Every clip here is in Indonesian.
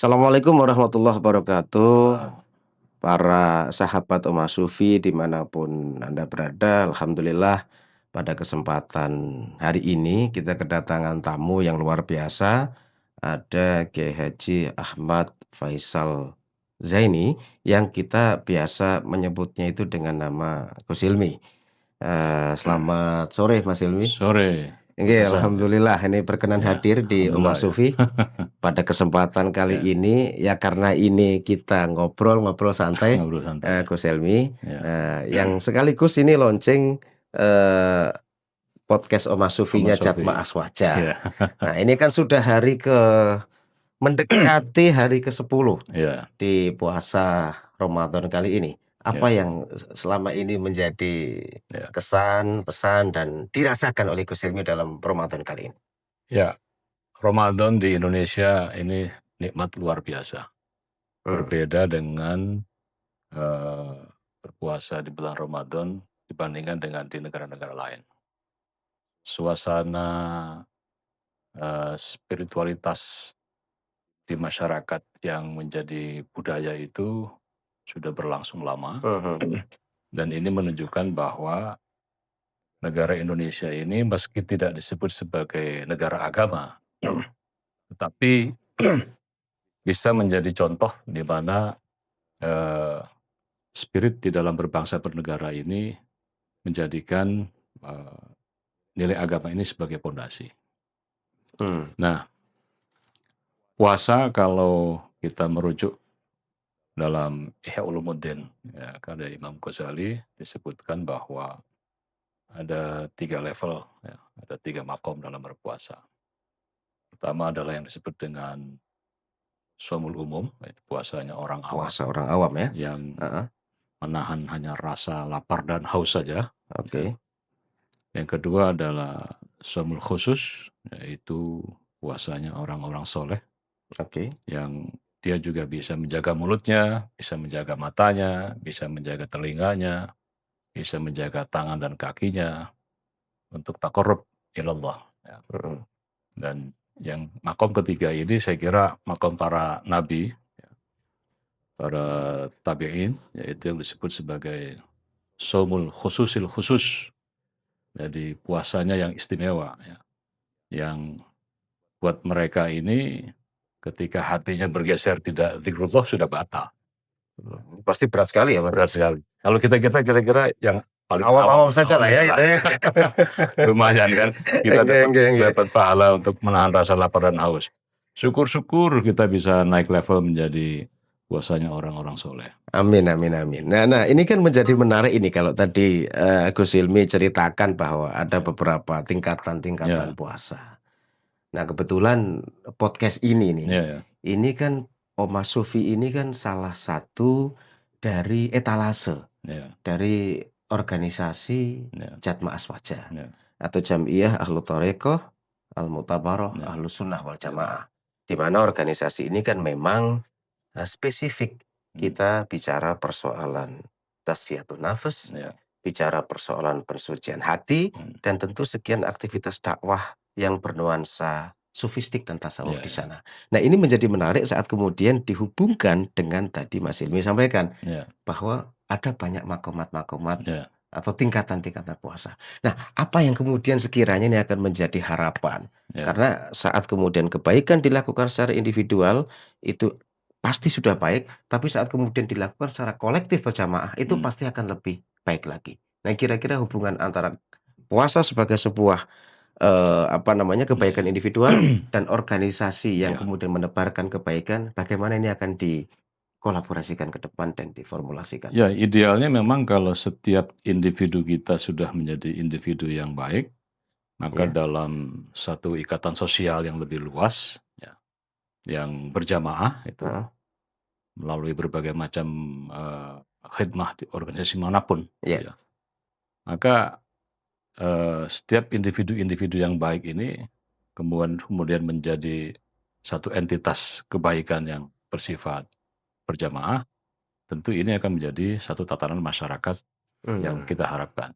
Assalamualaikum warahmatullahi wabarakatuh. Salam. Para sahabat Oma Sufi dimanapun Anda berada, Alhamdulillah pada kesempatan hari ini kita kedatangan tamu yang luar biasa. Ada Kiai Haji Ahmad Faisal Zaini yang kita biasa menyebutnya itu dengan nama Gus Hilmi. Selamat sore Mas Hilmi. Sore. Oke, Hasan. alhamdulillah ini berkenan Ya, hadir di Oma alhamdulillah ya. Sufi pada kesempatan kali Ya. ini ya, karena ini kita ngobrol santai Ngobrol santai. Gus Helmi, Ya. yang sekaligus ini launching podcast Oma Sufinya Oma Sufi. Jatma Aswaja. Ya. Nah, ini kan sudah mendekati hari ke-10 Ya. di puasa Ramadan kali ini. Apa Ya. yang selama ini menjadi Ya. kesan, pesan, dan dirasakan oleh Gus Helmi dalam Ramadan kali ini? Ya, Ramadan di Indonesia ini nikmat luar biasa. Berbeda dengan berpuasa di bulan Ramadan dibandingkan dengan di negara-negara lain. Suasana spiritualitas di masyarakat yang menjadi budaya itu sudah berlangsung lama. Dan ini menunjukkan bahwa negara Indonesia ini meski tidak disebut sebagai negara agama, tetapi bisa menjadi contoh di mana spirit di dalam berbangsa bernegara ini menjadikan nilai agama ini sebagai pondasi. Nah, puasa kalau kita merujuk dalam Ihya Ulumuddin, ya, karya Imam Ghazali disebutkan bahwa ada 3 level, ya, ada 3 makom dalam berpuasa. Pertama adalah yang disebut dengan shaumul umum, yaitu puasanya orang awam. Puasa orang awam ya? Yang menahan hanya rasa lapar dan haus saja. Oke. Yang kedua adalah shaumul khusus, yaitu puasanya orang-orang soleh. Oke. Yang dia juga bisa menjaga mulutnya, bisa menjaga matanya, bisa menjaga telinganya, bisa menjaga tangan dan kakinya untuk taqarrub ilallah. Ya. Dan yang makom ketiga ini saya kira makom para nabi, ya, para tabi'in, yaitu yang disebut sebagai shaumul khususil khusus. Jadi puasanya yang istimewa, ya, yang buat mereka ini ketika hatinya bergeser tidak zikrullah sudah batal. Pasti berat sekali ya, Mas? Berat sekali. Kalau kita kira-kira yang paling awam saja lah ya, gitu ya. Lumayan kan, kita dapat pahala untuk menahan rasa lapar dan haus. Syukur-syukur kita bisa naik level menjadi puasanya orang-orang soleh. Amin. Nah, ini kan menjadi menarik ini kalau tadi Gus Hilmi ceritakan bahwa ada beberapa tingkatan puasa. Nah, kebetulan podcast ini nih, ini kan Oma Sufi ini kan salah satu dari etalase dari organisasi Jatma Aswaja atau Jam'iyah Ahlu Thariqah Al-Mutabaroh Ahlu Sunnah wal Jamaah, di mana organisasi ini kan memang spesifik kita bicara persoalan tasfiyatun nafas, bicara persoalan pensucian hati, dan tentu sekian aktivitas dakwah yang bernuansa sufistik dan tasawuf di sana. Nah, ini menjadi menarik saat kemudian dihubungkan dengan tadi Mas Hilmi sampaikan bahwa ada banyak makomat atau tingkatan-tingkatan puasa. Nah, apa yang kemudian sekiranya ini akan menjadi harapan? Karena saat kemudian kebaikan dilakukan secara individual itu pasti sudah baik, tapi saat kemudian dilakukan secara kolektif berjamaah itu pasti akan lebih baik lagi. Nah, kira-kira hubungan antara puasa sebagai sebuah kebaikan individual dan organisasi yang kemudian menebarkan kebaikan, bagaimana ini akan dikolaborasikan ke depan dan diformulasikan? Ya, idealnya memang kalau setiap individu kita sudah menjadi individu yang baik, maka dalam satu ikatan sosial yang lebih luas, ya, yang berjamaah itu melalui berbagai macam khidmah di organisasi manapun, ya, maka setiap individu-individu yang baik ini kemudian menjadi satu entitas kebaikan yang bersifat berjamaah, tentu ini akan menjadi satu tatanan masyarakat yang kita harapkan.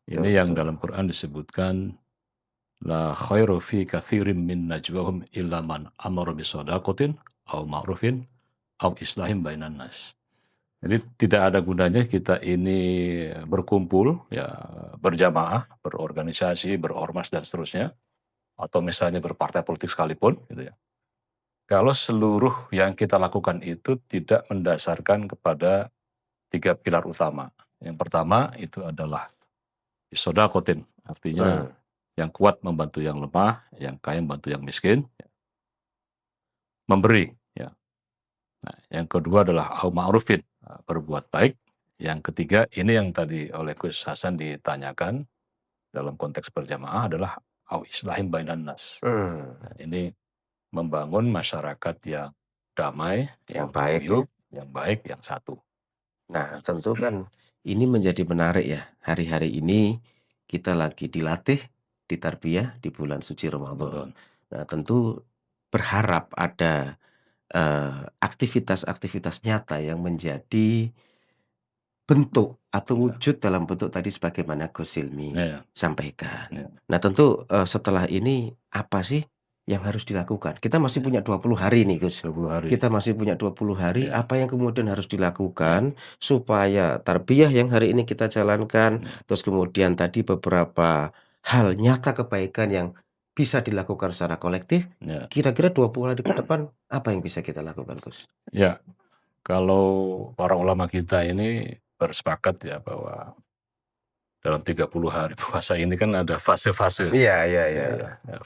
Ini yang dalam Quran disebutkan la khairu fi katsirin min najwahum illa man amara bisadaqatin au ma'rufin au islahin bainan nas. Jadi tidak ada gunanya kita ini berkumpul ya, berjamaah, berorganisasi, berormas dan seterusnya, atau misalnya berpartai politik sekalipun gitu ya. Kalau seluruh yang kita lakukan itu tidak mendasarkan kepada 3 pilar utama. Yang pertama itu adalah sodakotin, artinya yang kuat membantu yang lemah, yang kaya membantu yang miskin, memberi. Ya. Nah, yang kedua adalah au ma'rufin, berbuat baik. Yang ketiga, ini yang tadi oleh Gus Hasan ditanyakan dalam konteks berjamaah adalah au islahin bainan nas. Nah, ini membangun masyarakat yang damai, Yang baik ya. guyup, yang baik, yang satu. Nah, tentu kan ini menjadi menarik ya. Hari-hari ini kita lagi dilatih, ditarbiyah di bulan suci Ramadan. Betul. Nah, tentu berharap ada aktivitas-aktivitas nyata yang menjadi bentuk atau wujud dalam bentuk tadi sebagaimana Gus Hilmi Ya. sampaikan. Ya. Nah, tentu setelah ini apa sih yang harus dilakukan? Kita masih punya 20 hari nih, Gus. 20 hari. Kita masih punya 20 hari. Ya. Apa yang kemudian harus dilakukan supaya tarbiyah yang hari ini kita jalankan, terus kemudian tadi beberapa hal nyata kebaikan yang bisa dilakukan secara kolektif. Ya. Kira-kira 20 hari ke depan apa yang bisa kita lakukan, Gus? Ya, kalau para ulama kita ini bersepakat ya bahwa dalam 30 hari puasa ini kan ada fase-fase. Iya. Ya,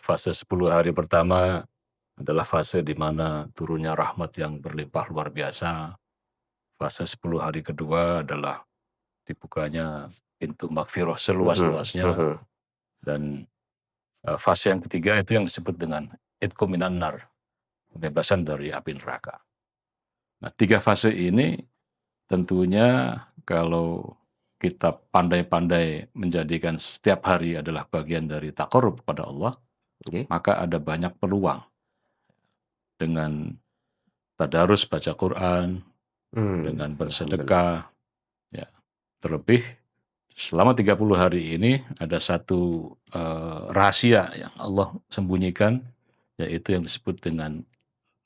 fase 10 hari pertama adalah fase di mana turunnya rahmat yang berlimpah luar biasa. Fase 10 hari kedua adalah dibukanya pintu maghfirah seluas-luasnya. Dan fase yang ketiga itu yang disebut dengan itqu minan nar, pembebasan dari api neraka. Nah, 3 fase ini tentunya kalau kita pandai-pandai menjadikan setiap hari adalah bagian dari taqarrub kepada Allah, maka ada banyak peluang dengan tadarus baca Quran, dengan bersedekah, ya. Terlebih selama 30 hari ini ada satu rahasia yang Allah sembunyikan, yaitu yang disebut dengan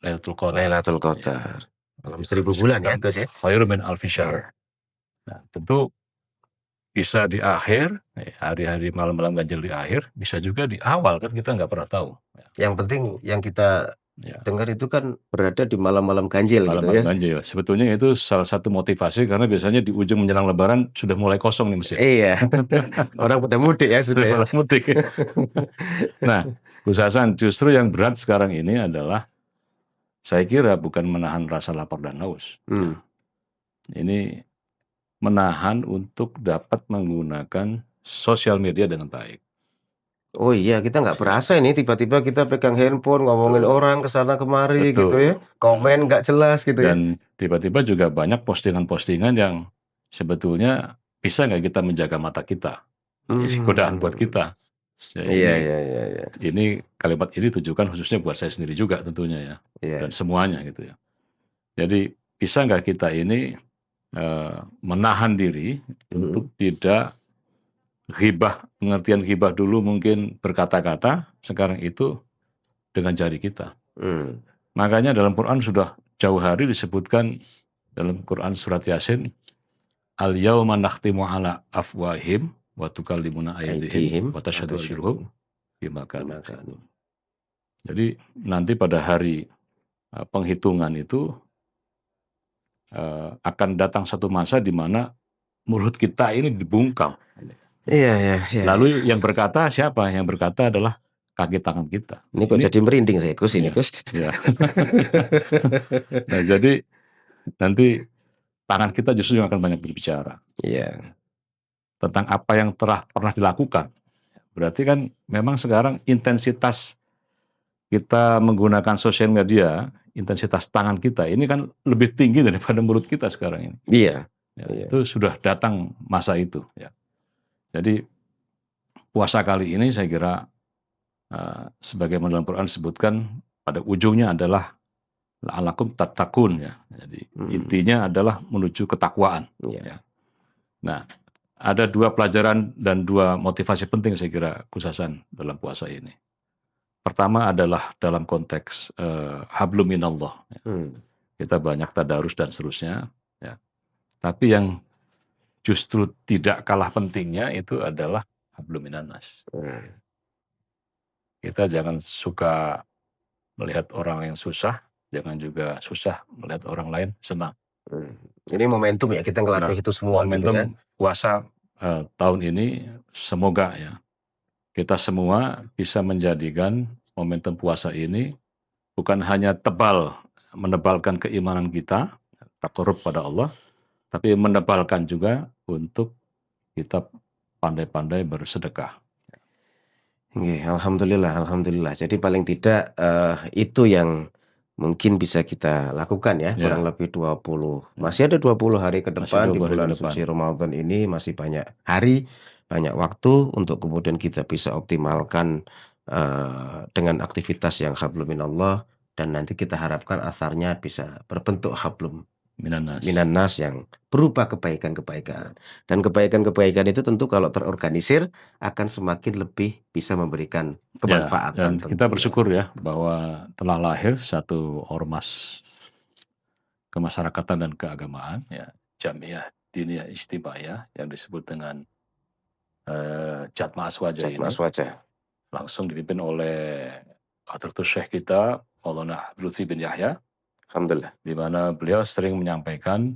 Lailatul Qadar. Lailatul Qadar. Dalam 1000 bulan ya, Gus ya. Khairun min alfi syahr. Nah, tentu bisa di akhir, hari-hari malam-malam ganjil di akhir, bisa juga di awal, kan kita nggak pernah tahu. Yang penting yang kita dengar itu kan berada di malam-malam ganjil gitu ya. Ganjil. Sebetulnya itu salah satu motivasi karena biasanya di ujung menjelang Lebaran sudah mulai kosong nih masjid. Iya. Orang pada mudik ya sudah ya. Mudik. Nah, Gus Hasan, justru yang berat sekarang ini adalah saya kira bukan menahan rasa lapar dan haus. Ini menahan untuk dapat menggunakan sosial media dengan baik. Oh iya, kita nggak berasa ini tiba-tiba kita pegang handphone ngomongin orang kesana kemari gitu ya, komen nggak jelas gitu ya. Dan tiba-tiba juga banyak postingan-postingan yang sebetulnya bisa nggak kita menjaga mata kita, godaan buat kita. Iya. Ini kalimat ini ditujukan khususnya buat saya sendiri juga tentunya ya, dan semuanya gitu ya. Jadi bisa nggak kita ini menahan diri untuk tidak ghibah, pengertian ghibah dulu mungkin berkata-kata, sekarang itu dengan jari kita. Makanya dalam Quran sudah jauh hari disebutkan dalam Quran surat Yasin, al-yauma nakhtimu ala afwahim wa tukallimuna aydihim wa tashhadu arjuluhum bima kanu. Jadi nanti pada hari penghitungan itu akan datang satu masa di mana mulut kita ini dibungkam. Iya. Lalu yang berkata siapa? Yang berkata adalah kaki tangan kita. Ini kok jadi merinding saya, Gus ini, Gus. Ya. Nah, jadi nanti tangan kita justru yang akan banyak berbicara. Iya. Tentang apa yang pernah dilakukan. Berarti kan memang sekarang intensitas kita menggunakan sosial media, intensitas tangan kita ini kan lebih tinggi daripada mulut kita sekarang ini. Iya. Itu sudah datang masa itu. Ya. Jadi puasa kali ini saya kira sebagaimana dalam Quran disebutkan pada ujungnya adalah la'alakum tattaqun ya. Jadi intinya adalah menuju ketakwaan. Ya. Nah, ada 2 pelajaran dan 2 motivasi penting saya kira Gus Hasan dalam puasa ini. Pertama adalah dalam konteks, hablum minallah, ya. Kita banyak tadarus dan seterusnya, ya. Tapi yang justru tidak kalah pentingnya itu adalah hablum minannas. Kita jangan suka melihat orang yang susah, jangan juga susah melihat orang lain senang. Ini momentum ya, kita ngelatih itu semua gitu ya. Momentum puasa, tahun ini semoga ya, kita semua bisa menjadikan momentum puasa ini bukan hanya menebalkan keimanan kita, taqarrub pada Allah, tapi menebalkan juga untuk kita pandai-pandai bersedekah. Alhamdulillah. Jadi paling tidak itu yang mungkin bisa kita lakukan ya, kurang Ya, lebih 20, masih ada 20 hari ke masih depan di 20 hari ke bulan depan. suci Ramadan ini, masih banyak hari, banyak waktu untuk kemudian kita bisa optimalkan dengan aktivitas yang hablum minallah, dan nanti kita harapkan asarnya bisa berbentuk hablum Minannas. minannas yang berupa kebaikan-kebaikan. Dan kebaikan-kebaikan itu tentu kalau terorganisir akan semakin lebih bisa memberikan Ya, kemanfaatan dan kita tentunya. bersyukur ya bahwa telah lahir satu ormas kemasyarakatan dan keagamaan, ya, Jamiah Diniyah Ijtimaiyah yang disebut dengan Jatma Aswaja Jatma ini, Aswaja. langsung dipimpin oleh Hadratus Syekh kita, Maulana Lutfi bin Yahya, Alhamdulillah. di mana beliau sering menyampaikan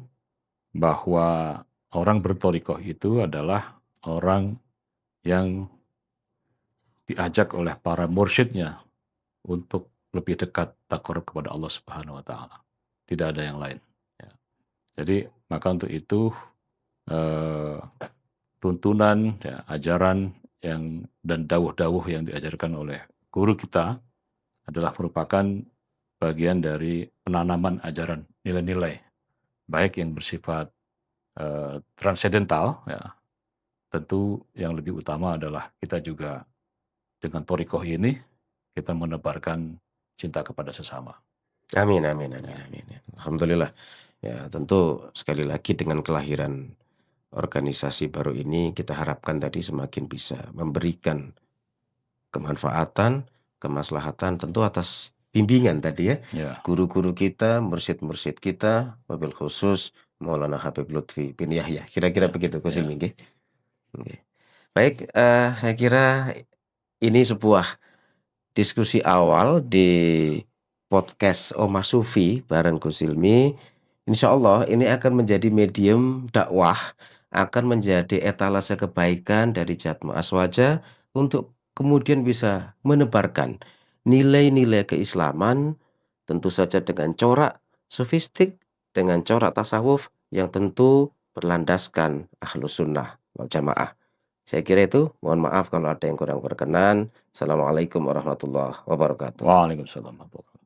bahwa orang berthariqah itu adalah orang yang diajak oleh para mursyidnya untuk lebih dekat taqarrub kepada Allah Subhanahu wa taala. Tidak ada yang lain, ya. Jadi maka untuk itu tuntunan, ya, ajaran dan dawuh-dawuh yang diajarkan oleh guru kita adalah merupakan bagian dari penanaman ajaran nilai-nilai, baik yang bersifat transendental, ya. Tentu yang lebih utama adalah kita juga dengan thariqah ini kita menebarkan cinta kepada sesama. Amin. Alhamdulillah. Ya, tentu sekali lagi dengan kelahiran organisasi baru ini kita harapkan tadi semakin bisa memberikan kemanfaatan, kemaslahatan tentu atas bimbingan tadi ya. Ya, Guru-guru kita, mursyid-mursyid kita, wabil khusus Maulana Habib Lutfi bin Yahya. Kira-kira begitu Gus Ilmi, nggih. Nggih. Baik, saya kira ini sebuah diskusi awal di podcast Omah Sufi bareng Gus Ilmi. Insya Allah ini akan menjadi medium dakwah, akan menjadi etalase kebaikan dari Jatma Aswaja untuk kemudian bisa menebarkan nilai-nilai keislaman, tentu saja dengan corak sofistik, dengan corak tasawuf yang tentu berlandaskan Ahlus Sunnah wal Jamaah. Saya kira itu, mohon maaf kalau ada yang kurang berkenan. Assalamualaikum warahmatullahi wabarakatuh. Waalaikumsalam warahmatullahi wabarakatuh.